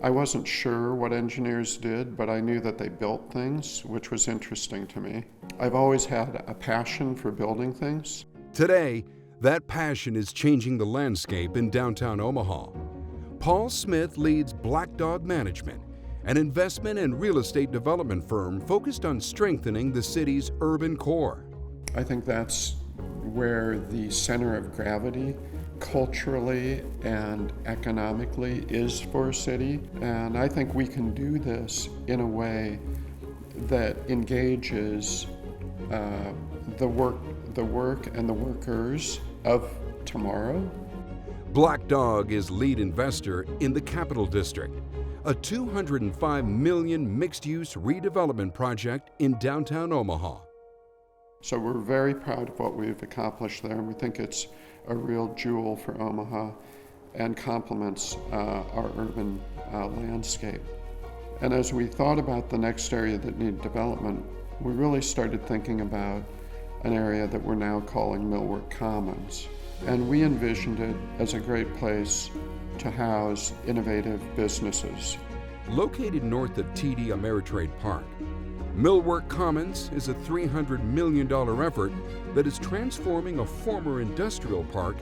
I wasn't sure what engineers did, but I knew that they built things, which was interesting to me. I've always had a passion for building things. Today, that passion is changing the landscape in downtown Omaha. Paul Smith leads Black Dog Management, an investment and real estate development firm focused on strengthening the city's urban core. I think that's where the center of gravity culturally and economically is for a city. And I think we can do this in a way that engages the work and the workers of tomorrow. Black Dog is lead investor in the Capital District, a $205 million mixed-use redevelopment project in downtown Omaha. So we're very proud of what we've accomplished there, and we think it's a real jewel for Omaha and complements our urban landscape. And as we thought about the next area that needed development, we really started thinking about an area that we're now calling Millwork Commons. And we envisioned it as a great place to house innovative businesses. Located north of TD Ameritrade Park, Millwork Commons is a $300 million effort that is transforming a former industrial park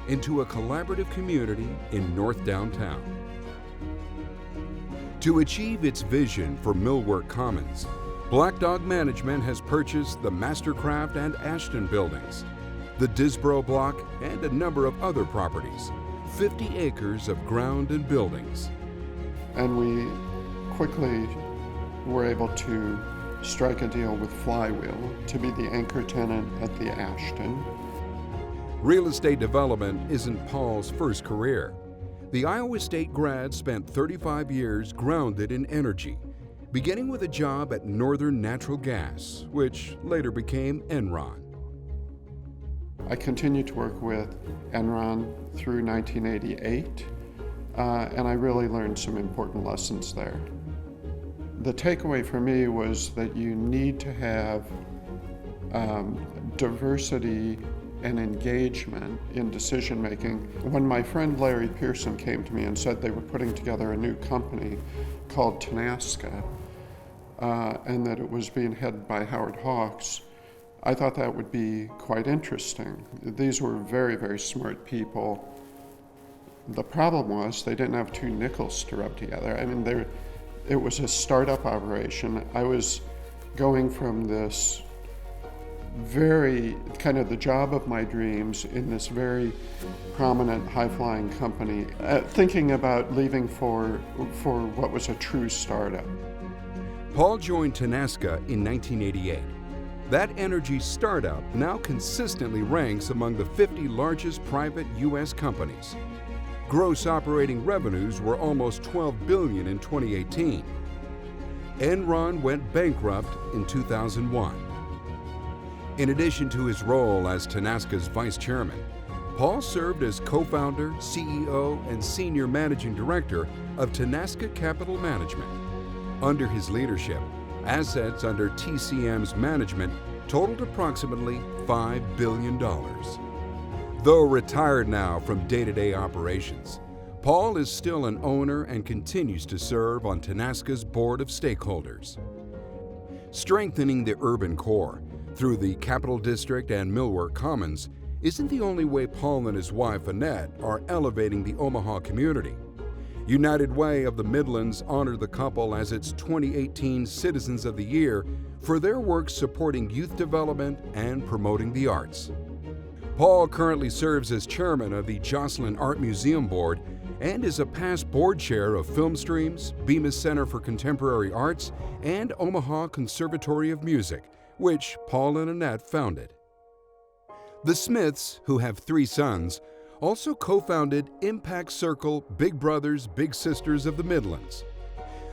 into a collaborative community in North Downtown. To achieve its vision for Millwork Commons, Black Dog Management has purchased the Mastercraft and Ashton buildings, the Disbro block, and a number of other properties, 50 acres of ground and buildings. And we quickly were able to strike a deal with Flywheel to be the anchor tenant at the Ashton. Real estate development isn't Paul's first career. The Iowa State grad spent 35 years grounded in energy, beginning with a job at Northern Natural Gas, which later became Enron. I continued to work with Enron through 1988, and I really learned some important lessons there. The takeaway for me was that you need to have diversity and engagement in decision making. When my friend Larry Pearson came to me and said they were putting together a new company called Tenaska, and that it was being headed by Howard Hawks, I thought that would be quite interesting. These were very, very smart people. The problem was they didn't have two nickels to rub together. I mean, it was a startup operation. I was going from this very, kind of the job of my dreams in this very prominent high-flying company, thinking about leaving for what was a true startup. Paul joined Tenaska in 1988. That energy startup now consistently ranks among the 50 largest private U.S. companies. Gross operating revenues were almost $12 billion in 2018. Enron went bankrupt in 2001. In addition to his role as Tenaska's vice chairman, Paul served as co-founder, CEO, and senior managing director of Tenaska Capital Management. Under his leadership, assets under TCM's management totaled approximately $5 billion. Though retired now from day-to-day operations, Paul is still an owner and continues to serve on Tenaska's board of stakeholders. Strengthening the urban core through the Capital District and Millwork Commons isn't the only way Paul and his wife Annette are elevating the Omaha community. United Way of the Midlands honored the couple as its 2018 Citizens of the Year for their work supporting youth development and promoting the arts. Paul currently serves as chairman of the Joslyn Art Museum Board and is a past board chair of Film Streams, Bemis Center for Contemporary Arts, and Omaha Conservatory of Music, which Paul and Annette founded. The Smiths, who have 3 sons, also co-founded Impact Circle Big Brothers Big Sisters of the Midlands.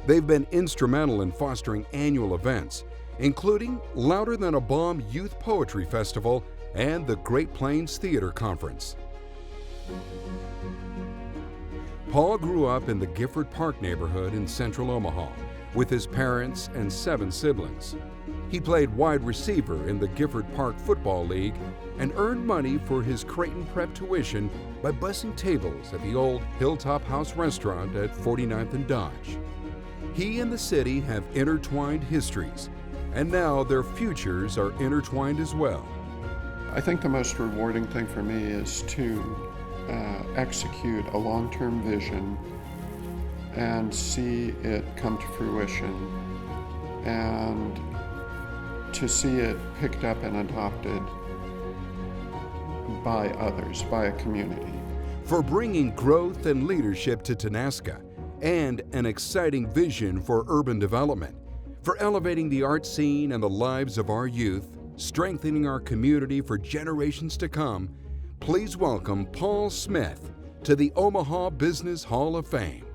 They've been instrumental in fostering annual events, including Louder Than a Bomb Youth Poetry Festival and the Great Plains Theater Conference. Paul grew up in the Gifford Park neighborhood in central Omaha with his parents and 7 siblings. He played wide receiver in the Gifford Park Football League and earned money for his Creighton prep tuition by bussing tables at the old Hilltop House restaurant at 49th and Dodge. He and the city have intertwined histories, and now their futures are intertwined as well. I think the most rewarding thing for me is to execute a long-term vision and see it come to fruition, and to see it picked up and adopted by others, by a community. For bringing growth and leadership to Tenaska and an exciting vision for urban development, for elevating the art scene and the lives of our youth, strengthening our community for generations to come, please welcome Paul Smith to the Omaha Business Hall of Fame.